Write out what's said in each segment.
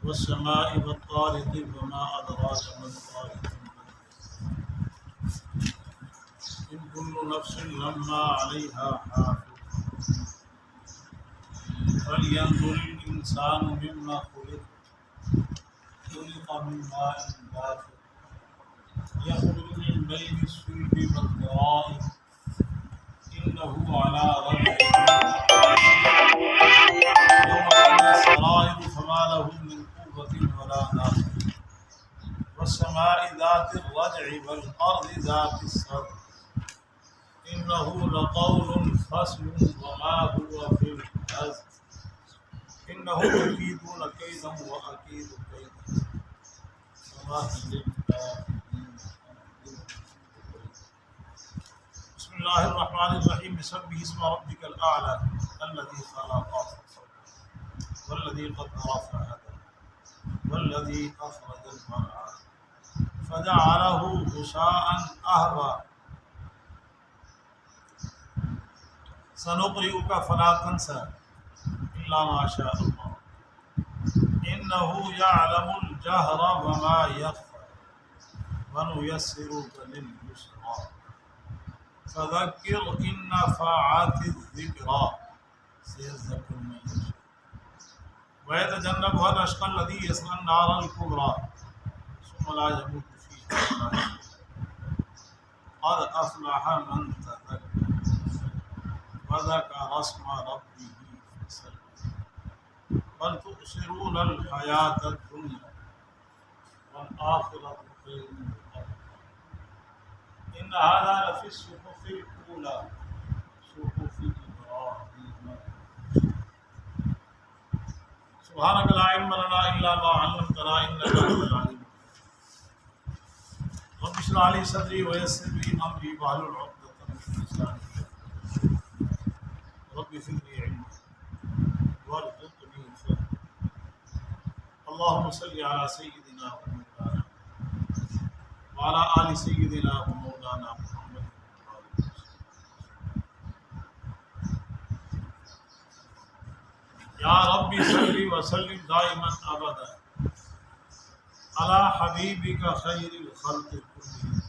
والسماء والطارق وما أدراك ما الطارق إن كل نفس لما عليها حافظ فلينظر الإنسان مما خلق من ماء دافق يخرج من بين الصلب والترائب إنه على ربه يوم تبلى السرائر فما له من قوة ولا ناصر والسماء ذات الرجع والأرض ذات الصدع إنه لقول فصل وما هو بالهزل إنهم يكيدون كيدا وأكيد كيدا بسم الله الرحمن الرحيم بسبح اسم ربك الأعلى الذي خلق والذي قدر فهدى والذي أخرج المرعى فجعله غثاء أهوى سنقرئك فلا تنسى إلا ما شاء الله إنه يعلم الجهر وما يخفى ونيسرك لليسرى فذكر إن نفعت الذكرى سيذكر من يخشى ويتجنبها الأشقى الذي يصلى النار الكبرى ثم لا يموت فيها ولا يحيى قد أفلح من تذكر وذكر اسم ربه فصلى بل تؤثرون الحياة الدنيا والآخرة خير وأبقى إن هذا لفي الصحف الأولى صحف إبراهيم سبحانك لا علم لنا إلا ما علمتنا إنك أنت العليم رب اشرح لي صدري ويسر لي أمري واحلل عقدة من لساني رب زدني علما وارزقني فهما اللهم صل على سيدنا ومولانا وعلى آل سيدنا ومولانا محمد یا ربی صلی وسلم دائما ابدا على حبیبک خیر الخلق كلهم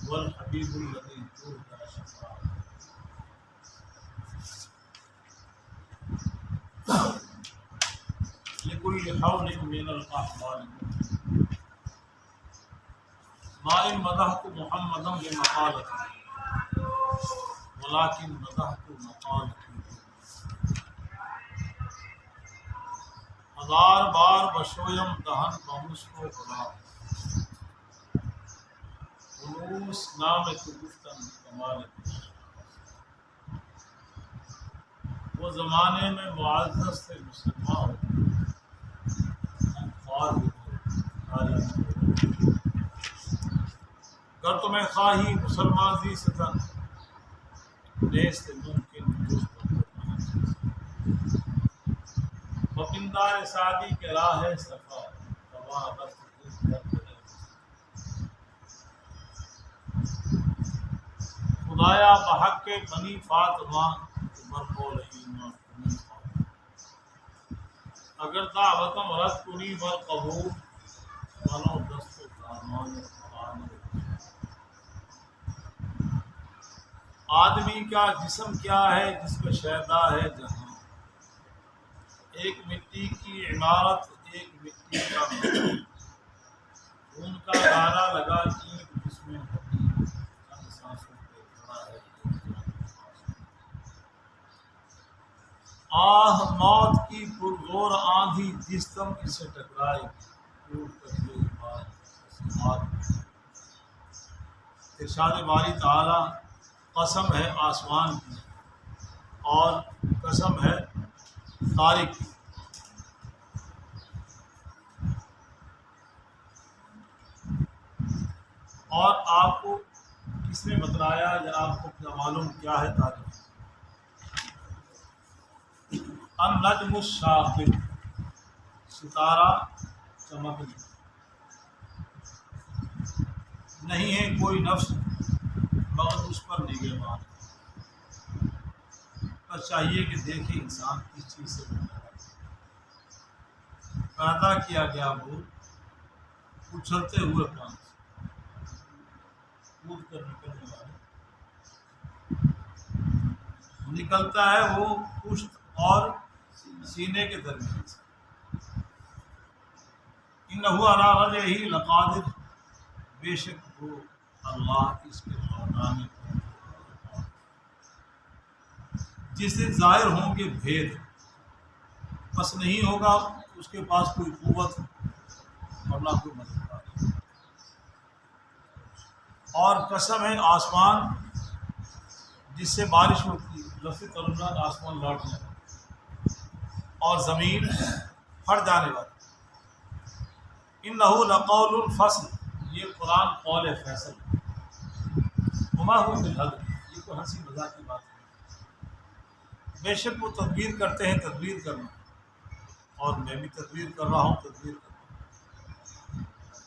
والحبیب الذی ترجى شفاعته لكل حول من الأحوال ما إن مدحت محمدا بمقالتي ولكن مدحت مقالتي ہزار بار بشویم دہن بمسک و غلام خلوص نام تو گفتن کمال وہ زمانے میں معزز سے مسلمان گر تمہیں خواہی مسلمان زی ستن نیست ممکن جست وپندار سعدی کے راہ صفا تباہ رفت خدایا بحق کے بنی فاطمہ مرقول ایمان اگر دعوتم رد کنی والقبول ولو دست دامان قرآن آدمی کا جسم کیا ہے جس میں شیدا ہے جہاں ایک مٹی کی عمارت ایک مٹی کا خون کا دارا لگا اینٹ جس میں چند سانسوں پہ کھڑا ہے آہ موت کی پرزور آندھی جس دم اسے ٹکرائے ٹوٹ کر یہ بات ارشاد باری تعالی قسم ہے آسمان کی اور قسم ہے طارق کی اور آپ کو کس نے بتلایا یا آپ کو کیا معلوم کیا ہے طارق النجم الشاخر ستارہ چمکنا نہیں ہے کوئی نفس مگر اس پر نگہبان بس چاہیے کہ دیکھے انسان کس چیز سے بنا ہے پیدا کیا گیا وہ اچھلتے ہوئے پانی سے، کود کر نکلنے والے، نکلتا ہے وہ پشت اور سینے کے درمیان سے۔ انہ علی رجعہ لقادر، بے شک وہ اللہ اس کے لوٹانے پر، جس دن ظاہر ہوں گے بھید، بس نہیں ہوگا اس کے پاس کوئی قوت اور نہ کوئی مددگار۔ اور قسم ہے آسمان جس سے بارش ہوتی ہے، لفظ ترنات آسمان لوٹنے والا اور زمین پھٹ جانے والی۔ انہ لقول الفصل، یہ قرآن قول فیصل ہے۔ وما هو بالهزل، یہ کوئی ہنسی مذاق کی بات نہیں، بے شک وہ تدبیر کرتے ہیں تدبیر کرنا، اور میں بھی تدبیر کر رہا ہوں تدبیر کرنا۔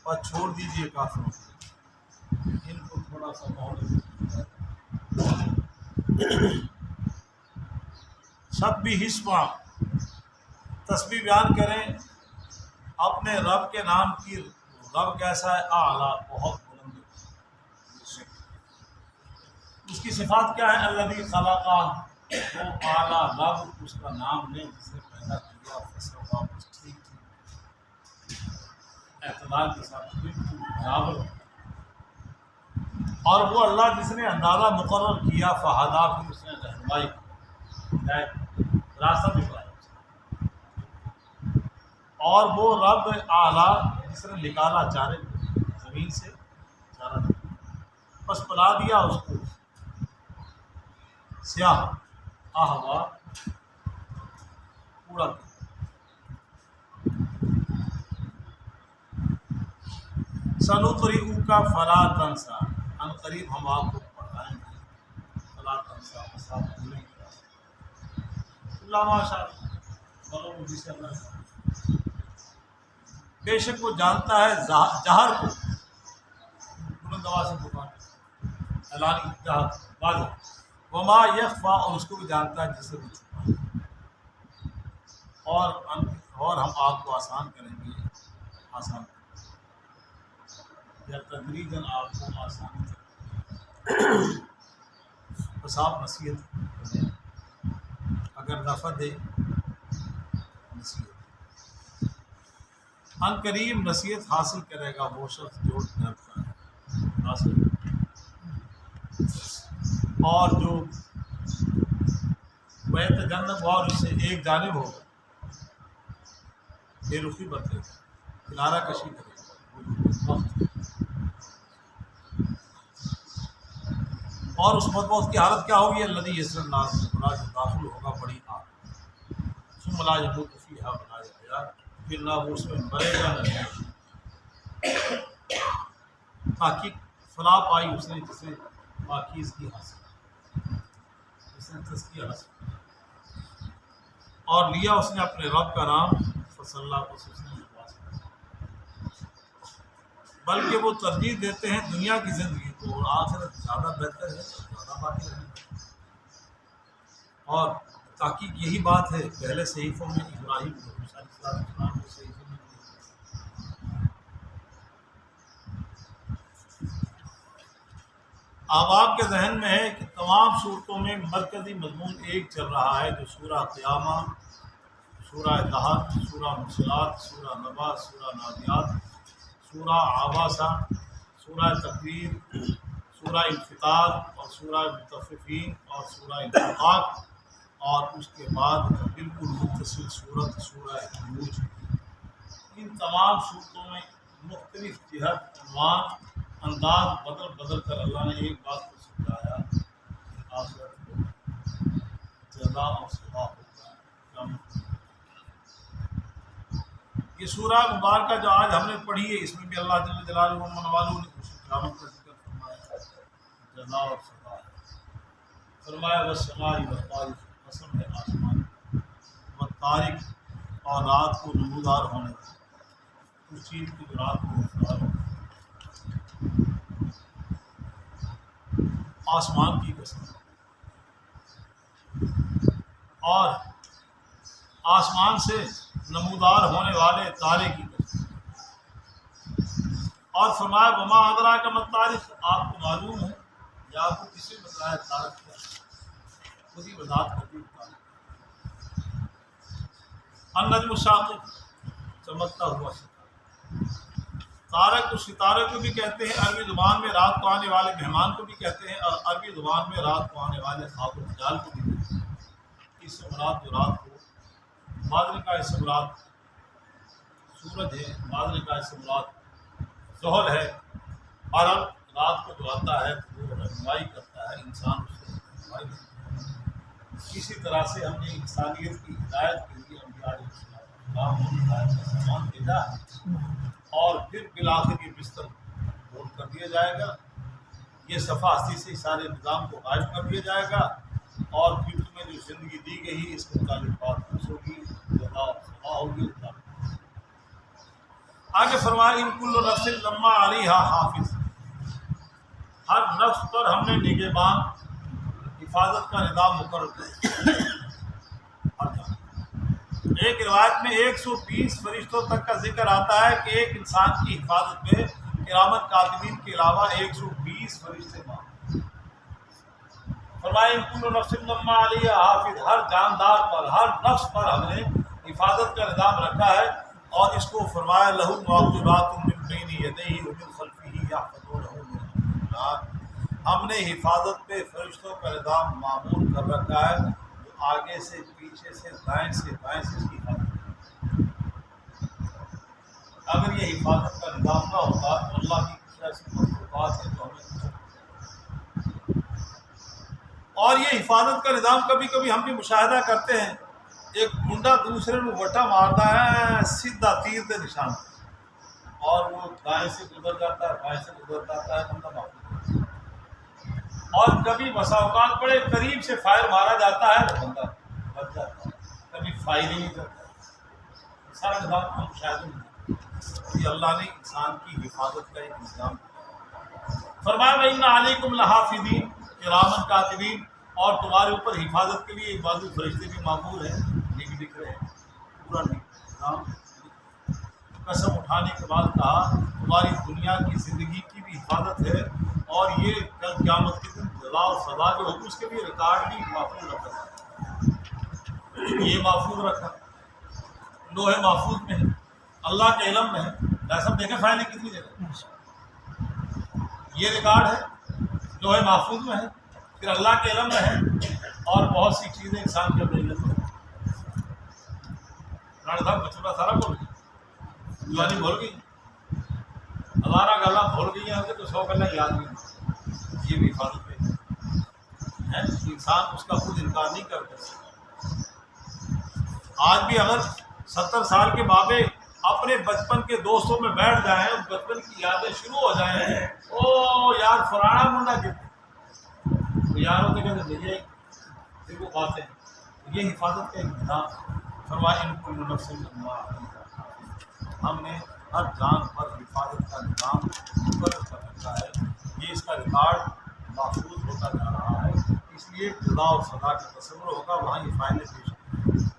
اور چھوڑ دیجئے کافروں کو، ان کو تھوڑا سا ماحول سب بھی حسبہ، تسبیح بیان کریں اپنے رب کے نام کی۔ رب کیسا ہے؟ اعلیٰ، بہت بلند، اس کی صفات کیا ہے؟ الذی خلقہ، وہ اعلیٰ رب، اس کا نام لیں جس نے پیدا کیا، فسوا، بس ٹھیک اعتدال کے ساتھ بالکل برابر۔ اور وہ اللہ جس نے اندازہ مقرر کیا، فہدا، پھر اس نے رہنمائی کی، راستہ دکھلایا۔ اور وہ رب اعلیٰ جس نے نکالا چارے زمین سے چارہ، بس بنا دیا اس کو سیاہ ہوا کوڑا۔ سنقرئک فلا تنسیٰ، ان قریب ہم آپ کو پڑھائیں گے، فلا تنسیٰ، بس آپ بھولیں گے، اللہ ماشاء اللہ، جس سے اللہ بے شک وہ جانتا ہے جہر کو، بلند آواز سے پکار، اعلانی جہر واضح، وما یخفیٰ، اور اس کو بھی جانتا ہے جس سے وہ چھپا، اور ہم آپ کو آسان کریں گے، آسان یا تدریجاً آپ کو آسانی کریں، بس آپ نصیحت کریں، اگر نفع دے نصیحت، ان قریب نصیحت حاصل کرے گا وہ شخص جو ڈرتا ہے حاصل، اور جو وَيَتَجَنَّبُهَا، اور اس سے ایک جانب ہوگا، بے رخی برتے گا، کنارہ کشی کرے گا، اور اس مدموت کی حالت کیا ہوگی؟ الذی یصلی النار، جو داخل ہوگا بڑی آگ، ثم لا يموت فیہا ولا یحیا، پھر نہ وہ اس میں مرے گا نہ تحقیق فلاح پائی اس نے جس نے پاکیزگی حاصل، جس نے تزکیہ حاصل، اور لیا اس نے اپنے رب کا نام، فصلی کو اس نے نماز پڑھی، بلکہ وہ ترجیح دیتے ہیں دنیا کی زندگی کو، اور آخرت زیادہ بہتر ہے، زیادہ باقی رہے، اور تحقیق یہی بات ہے پہلے صحیفوں میں ابراہیم موسیٰ علیہ السلام کے صحیفوں میں۔ اب آپ کے ذہن میں ہے کہ تمام صورتوں میں مرکزی مضمون ایک چل رہا ہے، جو سورہ قیامہ، سورہ دہر، سورہ مرسلات، سورہ نبا، سورہ نادیات، سورہ عباسہ، سورہ تکویر، سورہ انفطار، اور سورہ مطففین، اور سورہ انفطاق، اور اس کے بعد بالکل متصل صورت سورہ بروج۔ ان تمام صورتوں میں مختلف جہت، عنوان، انداز بدل بدل کر اللہ نے ایک بات کو سمجھایا کہ آخرت کو جزا اور سزا ہوگا۔ یہ سورہ مبارکہ جو آج ہم نے پڑھی ہے، اس میں بھی اللہ جل جلالہ و منوالہ نے اس قیامت کا ذکر فرمایا، جزا اور سزا ہے، فرمایا والسماء والطارق، قسم ہے آسمان، والطارق، اور رات کو نمودار ہونے کا، اس چیز کی جو رات کو نمودار ہونے، آسمان کی قسم، اور آسمان سے نمودار ہونے والے تارے کی قسم۔ اور فرمایا وما ادراک ما الطارق، آپ کو معلوم ہے یا آپ کو کسی نے بتایا تارق کیا؟ خود ہی وضاحت کرتی ہے تارق۔ النجم الثاقب، چمکتا ہوا ستارہ۔ تارق اس ستارے کو بھی کہتے ہیں، عربی زبان میں رات کو آنے والے مہمان کو بھی کہتے ہیں، اور عربی زبان میں رات کو آنے والے خواب و خیال کو بھی کہتے ہیں۔ اس سے مراد جو رات کو بادل کا اس سے مراد سورج ہے، بادل کا اس سے مراد ظہر ہے۔ اور رات کو جو آتا ہے وہ رہنمائی کرتا ہے، انسان اس سے رہنمائی کرتا ہے۔ اسی طرح سے ہم نے انسانیت کی ہدایت کے لیے انبیاء علیہ السلام کو ہدایت کا سامان بھیجا ہے، اور پھر بالآخر یہ بستر بول کر دیا جائے گا، یہ صفحہ ہستی سے سارے نظام کو غائب کر دیا جائے گا، اور پھر تمہیں جو زندگی دی گئی اس کے متعلق بات ہوگی، جزا اور سزا ہوگی۔ آگے فرمایا ان کل نفس لما علیہا حافظ، ہر نفس پر ہم نے نگہبان حفاظت کا نظام مقرر کیا۔ ایک روایت میں 120 فرشتوں تک کا ذکر آتا ہے کہ ایک انسان کی حفاظت میں کرامت کاتبین کے علاوہ 120 فرشتے موجود۔ فرمایا ان کل نفس لما علیہا حافظ، ہر جاندار پر، ہر نفس پر ہم نے حفاظت کا نظام رکھا ہے، اور اس کو فرمایا لہو معقبات من بین یدیہ ومن خلفہ یحفظونہ من امر اللہ، ہم نے حفاظت پہ فرشتوں کا نظام معمول کر رکھا ہے، جو آگے سے، پیچھے سے، دائیں سے، بائیں سے اس کی حفاظت کریں۔ اگر یہ حفاظت کا نظام نہ ہوتا تو اللہ کی کچھ ایسی مخلوقات ہے جو ہمیں کچھ، اور یہ حفاظت کا نظام کبھی کبھی ہم بھی مشاہدہ کرتے ہیں، ایک گنڈا دوسرے کو وٹا مارتا ہے سیدھا تیر دے نشان، اور وہ دائیں سے گزر جاتا ہے، بائیں سے گزر جاتا ہے، بندہ معلوم۔ اور کبھی بسا اوقات بڑے قریب سے فائر مارا جاتا ہے تو بندہ بچ جاتا ہے، کبھی فائر ہی نہیں کرتا۔ سارا نظام ہم مشاہدے میں، یہ اللہ نے انسان کی حفاظت کا ایک نظام دیا۔ فرمایا وَإِنَّ عَلَيْكُمْ لَحَافِظِينَ کِرَامًا کاتبین، اور تمہارے اوپر حفاظت کے لیے ایک بازو فرشتے بھی معمول ہیں، یہ بھی لکھ رہے ہیں پورا نظام۔ قسم اٹھانے کے بعد کہا تمہاری دنیا کی زندگی کی بھی حفاظت ہے، اور یہ کل قیامت کے دن جزا اور سزا جو ہوگی اس کے لیے ریکارڈ بھی محفوظ رکھا ہے۔ یہ محفوظ رکھا لوح محفوظ میں ہے، اللہ کے علم میں ہے۔ جیسا دیکھیں فائلیں کتنی جگہ، یہ ریکارڈ ہے، لوح محفوظ میں ہے، پھر اللہ کے علم میں ہے، اور بہت سی چیزیں انسان کے اپنے علم میں۔ رانا صاحب بچوں سارا بول گئی، یعنی بھول گئی، ہزارہ گلا بھول گئی ہیں تو 100 گلا یاد نہیں، یہ بھی حفاظت ہے۔ انسان اس کا خود انکار نہیں کر سکتا۔ آج بھی اگر 70 سال کے بابے اپنے بچپن کے دوستوں میں بیٹھ جائیں، بچپن کی یادیں شروع ہو جائیں، او یار فلانا منڈا کتنے یار ہوتے کہتے بھیجے پھر وہ باتیں، یہ حفاظت کا ایک نظام۔ فرمایا ان کل نفس لما علیہا، ہم نے ہر جان پر حفاظت کا نظام مقرر کر رکھا ہے، یہ اس کا ریکارڈ محفوظ ہوتا جا رہا ہے، اس لیے جزا اور سزا کا تصور ہوگا، وہاں یہ فائلیں پیش ہوں۔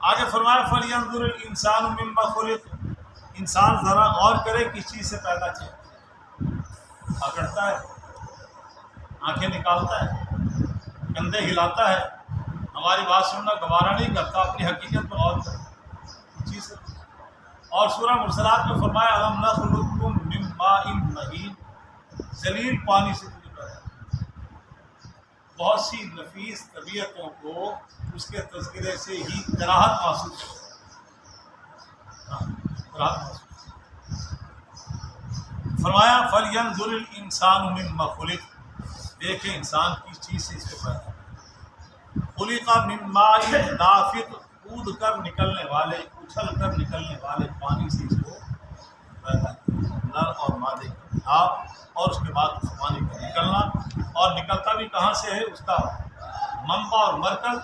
آگے فرمایا فَلْيَنظُرِ الْإِنسَانُ مِمَّا خُلِقَ، انسان ذرا غور کرے کس چیز سے پیدا کیا، اکڑتا ہے، آنکھیں نکالتا ہے، کندھے ہلاتا ہے، ہماری بات سننا گوارا نہیں کرتا، اپنی حقیقت پر غور کرے چیز سے۔ اور سورہ مرسلات میں فرمایا أَلَمْ نَخْلُقكُم مِّن مَّاءٍ مَّهِينٍ، ذلیل پانی سے تجھے پیدا کیا۔ بہت سی نفیس طبیعتوں کو اس کے تذکرے سے ہی کراہت محسوس فرمایا فَلْيَنظُرِ الْإِنسَانُ مِمَّا خُلِقَ، دیکھیں انسان کس چیز سے اس کو پیدا خُلِقَ مِن مَّاءٍ دَافِقٍ، کود کر نکلنے والے، اچھل کر نکلنے والے پانی سے اس کو پیدا کیا، نر اور مادے کا ملاپ، اور اس کے بعد اس پانی کا نکلنا، اور نکلتا بھی کہاں سے ہے، اس کا منبع اور مرکز۔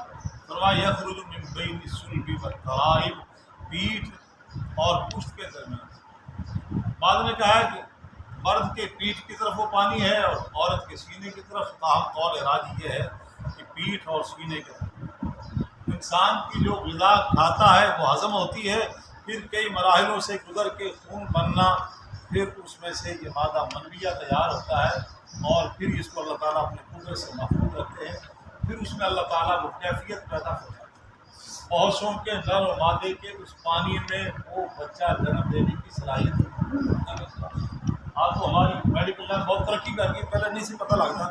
فرمایا یخرج من بین الصلب والترائب، پیٹھ اور پشت کے درمیان۔ بعد نے کہا ہے کہ مرد کے پیٹھ کی طرف وہ پانی ہے اور عورت کے سینے کی طرف، تاہم قول راجح یہ ہے کہ پیٹھ اور سینے کے طرف، انسان کی جو غذا کھاتا ہے وہ ہضم ہوتی ہے، پھر کئی مراحلوں سے گزر کے خون بننا، پھر اس میں سے یہ مادہ منویہ تیار ہوتا ہے، اور پھر اس کو اللہ تعالیٰ اپنے قدرت سے محفوظ رکھتے ہیں، پھر اس میں اللہ تعالیٰ وہ کیفیت پیدا ہوتا ہے بہتوں کے نر و مادے کے اس پانی میں وہ بچہ جنم دینے کی صلاحیت۔ آج تو ہماری میڈیکل لائن بہت ترقی کر گئی، پہلے نہیں سے پتہ لگتا،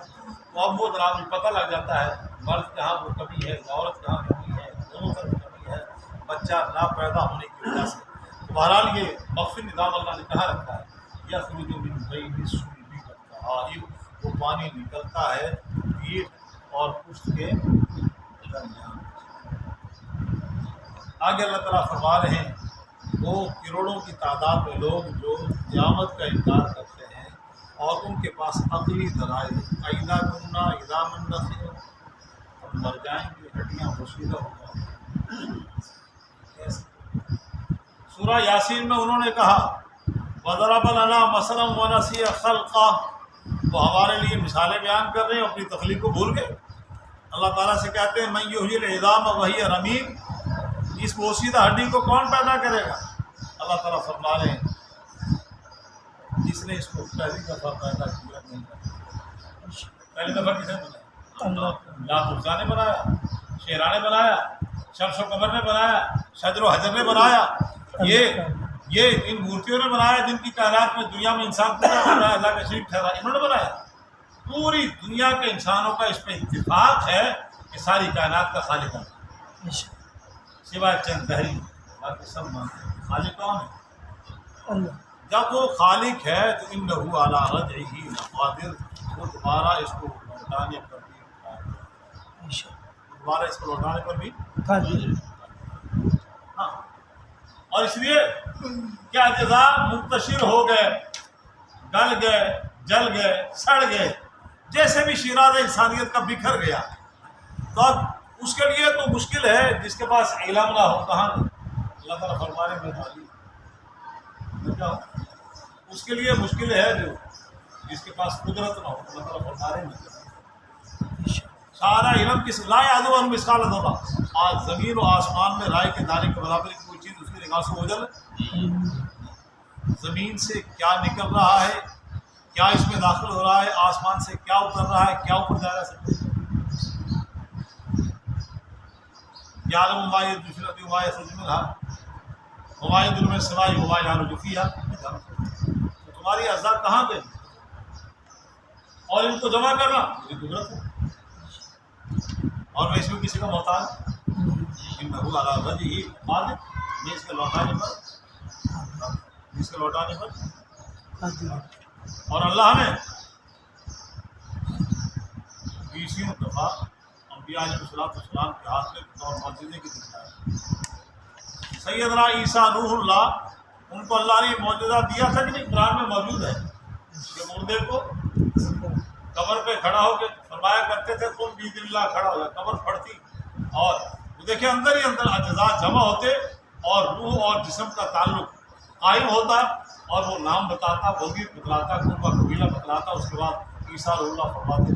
تو اب وہ جناب پتہ لگ جاتا ہے مرد کہاں وہ کمی ہے، عورت کہاں کمی ہے، دونوں طرف کمی ہے، بچہ نہ پیدا ہونے کی وجہ سے۔ تو بہرحال یہ مخفی نظام اللہ نے کہاں رکھا ہے، یا خروج من بین الصلب والترائب، وہ پانی نکلتا ہے پیٹ اور پشت کے درمیان۔ آگے اللہ تعالیٰ فرما رہے ہیں وہ کروڑوں کی تعداد میں لوگ جو قیامت کا انکار کرتے ہیں اور ان کے پاس عقلی دلائل، اذا کننا عظاما نخرا، ہم مر جائیں گے، ہڈیاں پوشیدہ ہو جائیں گی۔ سورہ یاسین میں انہوں نے کہا وَضَرَبَ لَنَا مَثَلًا وَنَسِیَ خَلْقَهُ، وہ ہمارے لیے مثالیں بیان کر رہے ہیں، اپنی تخلیق کو بھول گئے۔ اللہ تعالیٰ سے کہتے ہیں مَن یحیی العظام وَہِیَ رَمِیمٌ، اس بوسیدہ ہڈی کو کون پیدا کرے گا؟ اللہ تعالیٰ فرما رہے ہیں جس نے اس کو پہلی دفعہ پیدا کیا نہیں کرتا۔ پہلی دفعہ کس نے بنایا؟ لات عزیٰ نے بنایا، شیرا نے بنایا، شمس و قمر نے بنایا، شجر و حجر نے بنایا، یہ ان مورتیوں نے بنایا جن کی کائنات میں دنیا میں انسان پورا کر رہا ہے، اللہ کا شریک ٹھہرا، انہوں نے بنایا۔ پوری دنیا کے انسانوں کا اس پہ اتفاق ہے کہ ساری کائنات کا خالق ہے، سوائے چند دہری، باقی سب مانتے ہیں خالق کون ہے؟ جب وہ خالق ہے تو انہ علی رجعہ لقادر، وہ دوبارہ اس کو لوٹانے پر بھی دوبارہ اس کو لوٹانے پر بھی ہاں۔ اور اس لیے کیا اجزاء منتشر ہو گئے، گل گئے، جل گئے، سڑ گئے، جیسے بھی شیراز انسانیت کا بکھر گیا، تو اب اس کے لیے تو مشکل ہے جس کے پاس علم نہ ہو، کہاں اللہ تعالیٰ فرمانے میں اس کے لیے مشکل ہے جو جس کے پاس قدرت نہ ہو، اللہ تعالیٰ فرمانے میں سارا علم کس لا یعزب عنہ مثقال ذرہ، آج زمین و آسمان میں رائے کے دانے کے برابر کی کوئی چیز اس کی نگاہ سے اوجھل ہے؟ زمین سے کیا نکل رہا ہے، کیا اس میں داخل ہو رہا ہے، آسمان سے کیا اتر رہا ہے، کیا اوپر جا رہا ہے، یعلم ما یلج فی الارض وما یخرج منها وما ينزل من السماء وما يعرج فيها، تو تمہاری اعضاء کہاں گئے اور ان کو جمع کرنا میری قدرت ہے، اور میں اس میں کسی کا محتاج انہ علی رجعہ قادر، میں اس کے لوٹانے پر اور اللہ نے 20 دفعہ انبیاء علیہ السلام کے ہاتھ میں بطور معجزے کی دکھایا۔ سیدنا عیسیٰ روح اللہ، ان کو اللہ نے یہ معجزہ دیا تھا کہ نہیں، قرآن میں موجود ہے کہ مردے کو قبر پہ کھڑا ہو کے فرمایا کرتے تھے تم باذن اللہ کھڑا ہو جائے، قبر پھٹتی اور وہ دیکھیں اندر ہی اندر اجزاء جمع ہوتے اور روح اور جسم کا تعلق قائم ہوتا، اور وہ نام بتاتا، وزیر بتلاتا، قربہ قبیلہ بتلاتا، اس کے بعد عیسیٰ روح اللہ فرماتے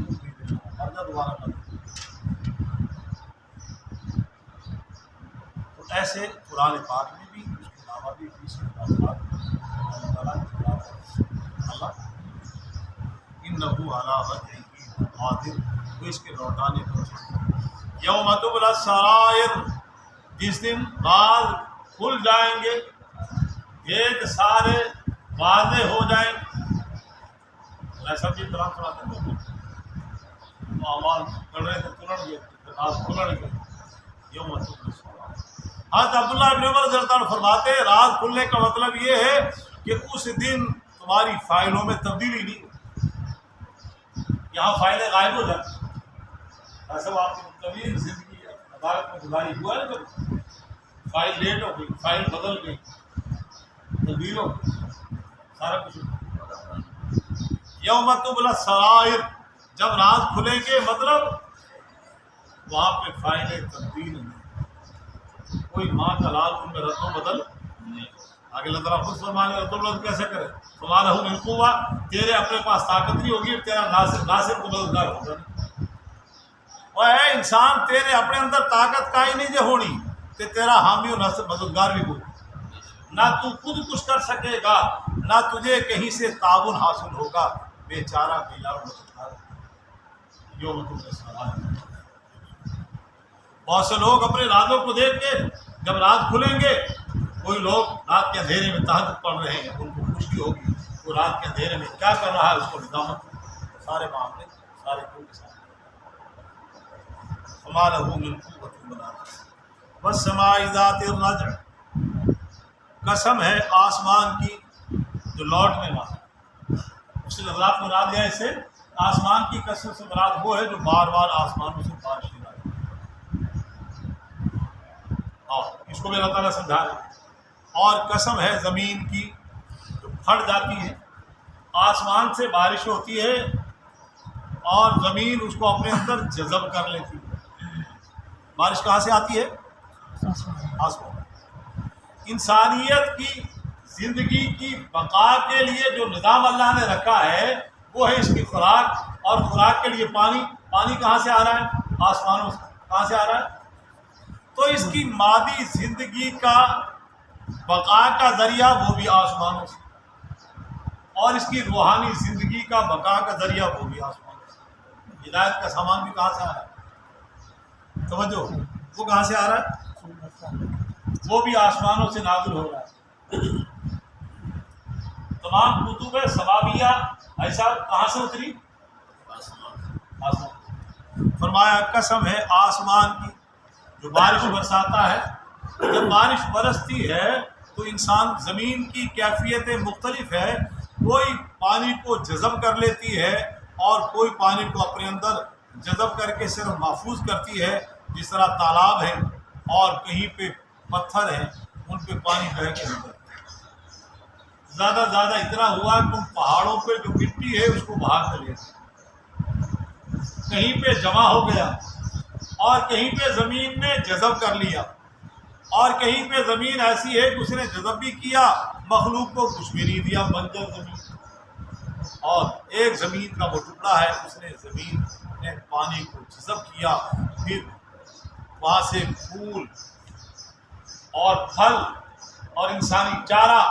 مرجع دوبارہ کرتے۔ تو ایسے قرآن پاک میں بھی اس کے علاوہ بھی اللہ انہ علی رجعہ قادر، وہ اس کے لوٹانے پر۔ یوم تبلی السرائر، جس دن راز کھل جائیں گے، ایک سارے واضح ہو جائیں گے۔ ایسا بھی قرآن سناتے ہیں آواز کر رہے تھے، تلڑ گئے، راز کھلڑ گئے، یوم تبلی السرائر۔ حضرت عبداللہ ابن عمر رضی اللہ عنہ فرماتے ہیں راز کھلنے کا مطلب یہ ہے کہ اس دن تمہاری فائلوں میں تبدیلی نہیں، یہاں فائلیں غائب ہو جاتی ہیں۔ ایسا آپ کی طویل زندگی عدالت میں گزاری ہوا ہے، جب فائل لیٹ ہو گئی، فائل بدل گئی، تبدیل ہو گئی، سارا کچھ۔ یوم تبلی السرائر، جب راز کھلیں گے مطلب وہاں پہ فائلیں تبدیل نہیں، کوئی ماں کا لال ان میں رد و بدل نہیں۔ آگے اللہ تعالیٰ خود فرمانے رد و بدل کیسے کرے، تمہارا من قوہ، تیرے اپنے پاس طاقت نہیں ہوگی، تیرا ناصر کو مددگار ہوگا نہیں۔ اور اے انسان تیرے اپنے اندر طاقت کا ہی نہیں جو ہونی کہ تیرا حامی و نصر مددگار بھی کوئی، نہ تو خود کچھ کر سکے گا، نہ تجھے کہیں سے تعاون حاصل ہوگا، بیچارہ بے یار مددگار یوم تم نے سنا ہے۔ بہت سے لوگ اپنے راتوں کو دیکھ کے جب رات کھلیں گے، کوئی لوگ رات کے اندھیرے میں تہجد پڑھ رہے ہیں، ان کو خوشی ہوگی وہ رات کے اندھیرے میں کیا کر رہا ہے، اس کو ندامت سارے معاملے سارے کیوں کے ساتھ ہمارا من قوت بنا والسماء ذات الرجع، قسم ہے آسمان کی جو لوٹنے والا، اس سے حضرات مراد ہے، اس سے آسمان کی قسم سے مراد وہ ہے جو بار بار آسمانوں سے بارش نہیں آتی، اور اس کو بھی اللہ تعالیٰ سمجھا رہا ہے، اور قسم ہے زمین کی جو پھٹ جاتی ہے، آسمان سے بارش ہوتی ہے اور زمین اس کو اپنے اندر جذب کر لیتی ہے۔ بارش کہاں سے آتی ہے؟ آسمان۔ انسانیت کی زندگی کی بقا کے لیے جو نظام اللہ نے رکھا ہے وہ ہے اس کی خوراک، اور خوراک کے لیے پانی۔ پانی کہاں سے آ رہا ہے؟ آسمانوں سے۔ کہاں سے آ رہا ہے؟ تو اس کی مادی زندگی کا بقا کا ذریعہ وہ بھی آسمانوں سے، اور اس کی روحانی زندگی کا بقا کا ذریعہ وہ بھی آسمانوں سے۔ ہدایت کا سامان بھی کہاں سے آ رہا ہے؟ توجہ، وہ کہاں سے آ رہا ہے؟ وہ بھی آسمانوں سے نازل ہو رہا ہے۔ تمام کتب سبابیہ ایسا کہاں سے اتری؟ آسمان۔ فرمایا قسم ہے آسمان کی جو بارش برساتا ہے۔ جب بارش برستی ہے تو انسان زمین کی کیفیتیں مختلف ہے، کوئی پانی کو جذب کر لیتی ہے اور کوئی پانی کو اپنے اندر جذب کر کے صرف محفوظ کرتی ہے، جس طرح تالاب ہے اور کہیں پہ پتھر ہیں ان پہ پانی بہہ کے نکلتا ہے۔ زیادہ زیادہ اتنا ہوا کہ ان پہاڑوں پہ جو مٹی ہے اس کو بہا کر لیا، کہیں پہ جمع ہو گیا اور کہیں پہ زمین میں جذب کر لیا، اور کہیں پہ زمین ایسی ہے کہ اس نے جذب بھی کیا، مخلوق کو کچھ بھی نہیں دیا، بنجر زمین۔ اور ایک زمین کا وہ ٹکڑا ہے، اس نے زمین نے پانی کو جذب کیا، پھر وہاں سے پھول اور پھل اور انسانی چارہ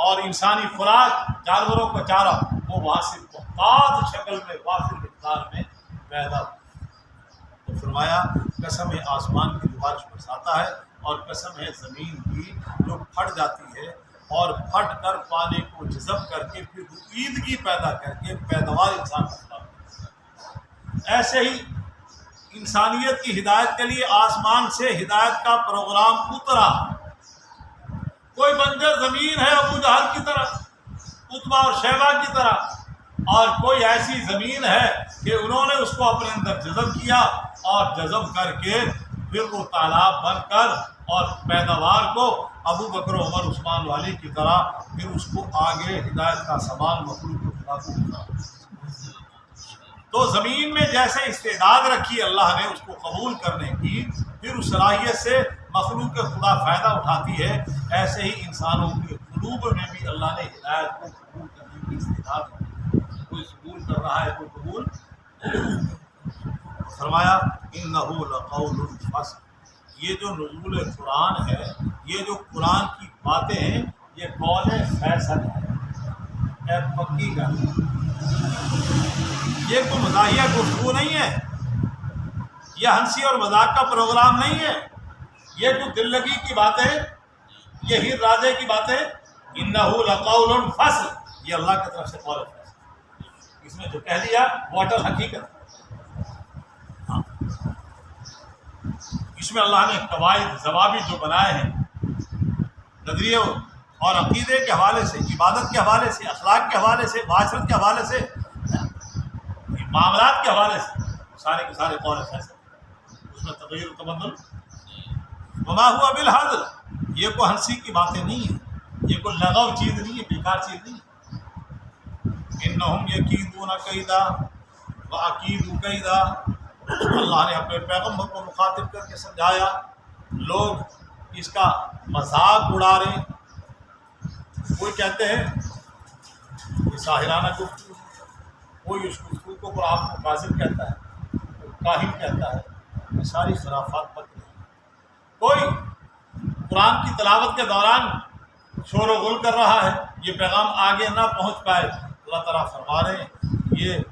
اور انسانی خوراک، جانوروں کا چارہ، وہ وہاں سے بہت شکل میں وافر مقدار میں پیدا ہوا۔ تو فرمایا قسم ہے آسمان کی جو بارش برساتا ہے، اور قسم ہے زمین کی جو پھٹ جاتی ہے اور پھٹ کر پانی کو جذب کر کے پھر رویدگی پیدا کر کے پیداوار انسان کو۔ ایسے ہی انسانیت کی ہدایت کے لیے آسمان سے ہدایت کا پروگرام اترا۔ کوئی بنجر زمین ہے ابو جہل کی طرح، اتبا اور شیبہ کی طرح، اور کوئی ایسی زمین ہے کہ انہوں نے اس کو اپنے اندر جذب کیا، اور جذب کر کے پھر وہ تالاب بن کر اور پیداوار کو ابو بکر و عمر عثمان والی کی طرح پھر اس کو آگے ہدایت کا سامان مخلوق کو خدا کو ملا۔ تو زمین میں جیسے استعداد رکھی اللہ نے اس کو قبول کرنے کی، پھر اس صلاحیت سے مخلوق کے خدا فائدہ اٹھاتی ہے، ایسے ہی انسانوں کے قلوب میں بھی اللہ نے ہدایت کو قبول کرنے کی استعداد رکھی۔ کوئی قبول کر رہا ہے، کوئی قبول۔ فرمایا انہ لقول فصل، یہ جو نزول قرآن ہے، یہ جو قرآن کی باتیں ہیں، یہ قول فیصل ہے، پکی کا، یہ کوئی مزاحیہ گفتگو نہیں ہے، یہ ہنسی اور مذاق کا پروگرام نہیں ہے، یہ کوئی دل لگی کی باتیں، یہ ہیر راجے کی باتیں۔ انہ لقول فصل، یہ اللہ کی طرف سے قول فیصل، اس میں جو کہہ دیا وہ اٹل حقیقت۔ اس میں اللہ نے قواعد ضوابط جو بنائے ہیں نظریے اور عقیدے کے حوالے سے، عبادت کے حوالے سے، اخلاق کے حوالے سے، معاشرت کے حوالے سے، معاملات کے حوالے سے، سارے کے سارے قول فیصل، اس میں تغیر و تبدل۔ وما ہوا بالحذر، یہ کوئی ہنسی کی باتیں نہیں ہیں، یہ کوئی لغو چیز نہیں ہے، بیکار چیز نہیں ہے۔ انہم یکیدون کیدا واکید کیدا، اللہ نے اپنے پیغمبر کو مخاطب کر کے سمجھایا، لوگ اس کا مذاق اڑا رہے ہیں۔ کوئی کہتے ہیں یہ ساحرانہ گفتگو، کوئی اس گفتگو کو قرآن کو کاذب کہتا ہے، کاہن کہتا ہے، یہ ساری خرافات پک رہی ہیں۔ کوئی قرآن کی تلاوت کے دوران شور و غل کر رہا ہے، یہ پیغام آگے نہ پہنچ پائے، اللہ تعالیٰ فرما رہے ہیں یہ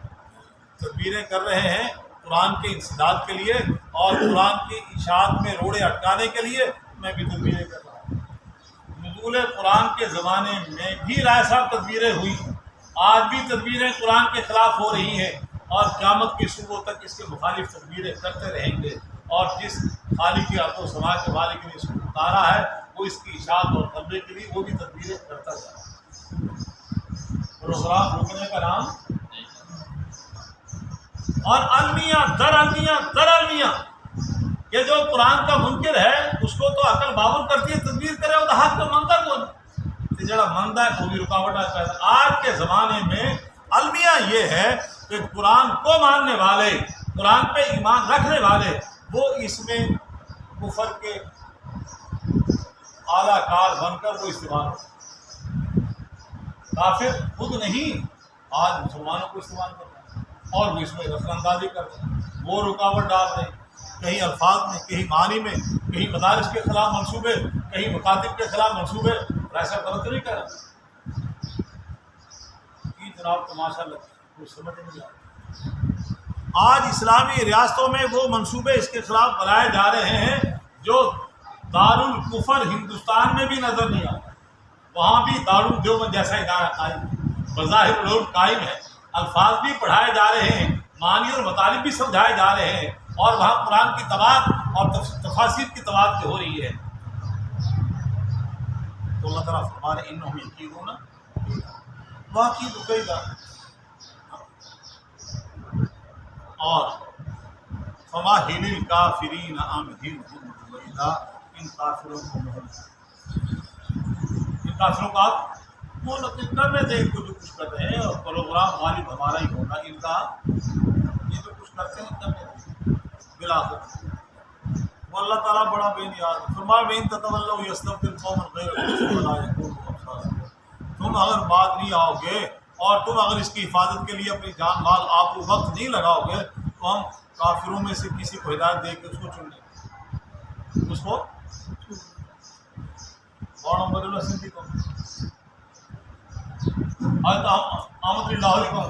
تدبیریں کر رہے ہیں قرآن کے انسداد کے لیے اور قرآن کی اشاعت میں روڑے اٹکانے کے لیے، میں بھی تدبیریں کر رہا ہوں۔ نزول قرآن کے زمانے میں بھی رائے صاحب تدبیریں ہوئی، آج بھی تدبیریں قرآن کے خلاف ہو رہی ہیں، اور قیامت کی صبح تک اس کے مخالف تدبیریں کرتے رہیں گے، اور جس خالق کی ارض و سما کے مالک نے اس کو اتارا ہے وہ اس کی اشاعت اور غلبے کے لیے وہ بھی تدبیریں کرتا جا رہا ہے۔ پروگرام رکنے کا نام اور المیہ در المیہ کہ جو قرآن کا منکر ہے اس کو تو عقل باور کرتی ہے تدبیر کرے، وہ حق کا منتا کون جڑا منتا ہے وہ بھی رکاوٹ آتا ہے۔ آج کے زمانے میں المیہ یہ ہے کہ قرآن کو ماننے والے، قرآن پہ ایمان رکھنے والے، وہ اس میں کفر کے اعلیٰ کار بن کر وہ استعمال ہو۔ کافر خود نہیں، آج مسلمانوں کو استعمال کرتے ہیں اور وہ اس میں دخل اندازی کرتے ہیں، وہ رکاوٹ ڈال رہے ہیں، کہیں الفاظ میں، کہیں معنی میں، کہیں مدارس کے خلاف منصوبے، کہیں مکاتب کے خلاف منصوبے، ایسا غلط نہیں کر رہا کہ جناب تماشا لگتا ہے، وہ سمجھ نہیں آتا۔ آج اسلامی ریاستوں میں وہ منصوبے اس کے خلاف بنائے جا رہے ہیں جو دارالکفر ہندوستان میں بھی نظر نہیں آتا، وہاں بھی دارالدیوبند جیسا ادارہ قائم ہے، بظاہر علوم قائم ہے، الفاظ بھی پڑھائے جا رہے ہیں، معنی اور مطالب بھی سمجھائے جا رہے ہیں، اور وہاں قرآن کی طباعت اور تفاسیر کی طباعت ہو رہی ہے۔ تو اللہ تعالیٰ فرما رہے انہم یکیدون واقعی رکے گا، اور فمہل الکافرین امہلہم رویدا، ان کافروں کو ان کافروں کا آپ مہلت کرنے دیں، ان کو جو کچھ کر رہے ہیں، اور پروگرام غالب ہمارا ہی ہوگا، ان کا یہ جو کچھ کرتے ہیں کرنے دیں بالآخر۔ وہ اللہ تعالیٰ بڑا بے نیاز، فرمایا وَإِن تَتَوَلَّوْا يَسْتَبْدِلْ قَوْمًا غَيْرَكُمْ وَلَا يَكُونُوا أَمْثَالَكُمْ۔ تم اگر بات نہیں آؤ گے اور تم اگر اس کی حفاظت کے لیے اپنی جان مال آپ وقت نہیں لگاؤ گے تو ہم کافروں میں سے کسی کو ہدایت دے کے اس کو چن لیں، اس کو اور محمد اللہ سندھی کو احمد لاہوری کو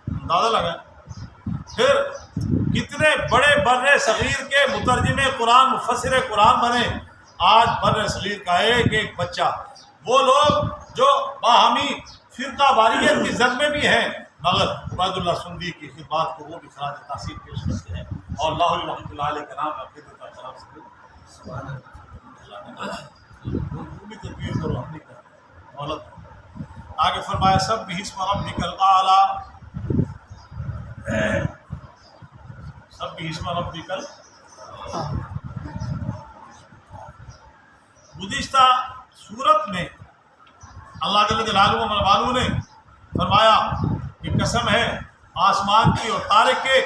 اندازہ لگا۔ پھر کتنے بڑے بر صغیر کے مترجم قرآن، مفسر قرآن بنے، آج بر صغیر کا ایک ایک بچہ، وہ لوگ جو باہمی فرقہ واریت کی زد میں بھی ہیں، مگر عبید اللہ سندھی کی خدمات کو وہ بھی خراج تحسین پیش کرتے ہیں، اور لاہوری رحمۃ اللہ علیہ کا نام اپنے دیتا خراب سے وہ بھی تدبیر کرو، ہم نہیں کرتے غلط۔ آگے فرمایا سب بھی اسم ربک الاعلیٰ، سب بھی اسم ربک الاعلیٰ۔ گزشتہ صورت میں اللہ جل جلالہ و والو نے فرمایا کہ قسم ہے آسمان کی اور تارے کے،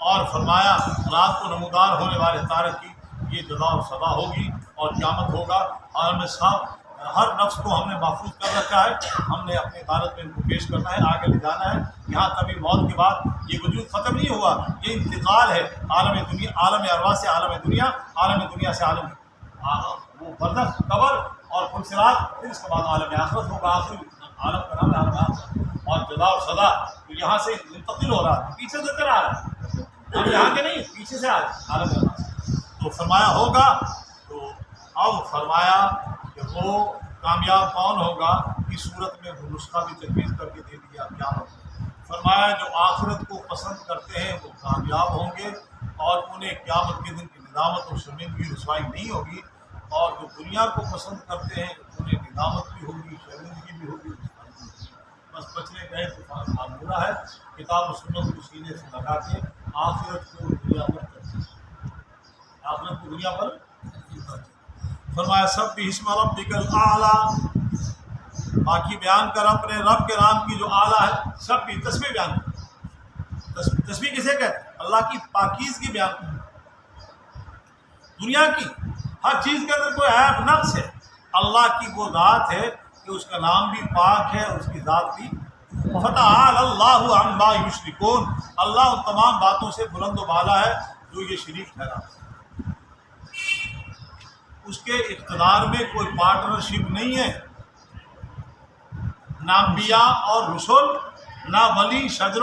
اور فرمایا رات کو نمودار ہونے والے تارے کی یہ جزا اور سزا ہوگی اور قیامت ہوگا، اور ہمیں ہر نفس کو ہم نے محفوظ کر رکھا ہے، ہم نے اپنی عدالت میں ان کو پیش کرنا ہے، آگے لے جانا ہے۔ یہاں کبھی موت کے بعد یہ وجود ختم نہیں ہوا، یہ انتقال ہے عالم دنیا، عالم ارواح سے عالم دنیا، عالم دنیا سے عالم وہ برزخ، قبر اور پلسرات، پھر اس کے بعد عالم آخرت ہوگا، آخری عالم کا نام ہے عالم آخرت، اور جزا اور سزا تو یہاں سے منتقل ہو رہا ہے، پیچھے سے کر آ رہا ہے، ہم یہاں کے نہیں، پیچھے سے آ رہے ہیں عالم ارواح سے۔ تو فرمایا ہوگا، تو اب فرمایا کہ وہ کامیاب کون ہوگا، اس صورت میں وہ نسخہ بھی تجویز کر کے دے دیا قیامت۔ فرمایا جو آخرت کو پسند کرتے ہیں وہ کامیاب ہوں گے، اور انہیں قیامت کے دن کی ندامت اور شرمندگی رسوائی نہیں ہوگی، اور جو دنیا کو پسند کرتے ہیں انہیں ندامت بھی ہوگی، شرمندگی بھی ہوگی، بس بچنے گئے طوفان معمورہ ہے۔ کتاب و سنت کو سینے سے لگا کے آخرت کو دنیا پر کرتے ہیں، آخرت کو دنیا پر فرمایا سب بھی اسم ربک الاعلیٰ، باقی بیان کر اپنے رب کے نام کی جو اعلیٰ ہے، سب بھی تسبیح بیان کر۔ تسبیح کسے کہتے ہیں؟ اللہ کی پاکیزگی بیان کر، دنیا کی ہر چیز کے اندر کوئی عیب نقص ہے، اللہ کی وہ ذات ہے کہ اس کا نام بھی پاک ہے اور اس کی ذات بھی فتعالی اللہ عما یشرکون، اللہ ان تمام باتوں سے بلند و بالا ہے جو یہ شریک ٹھہرا، اس کے اقتدار میں کوئی پارٹنرشپ نہیں ہے، نہ انبیاء اور رسول، نہ ولی شجر و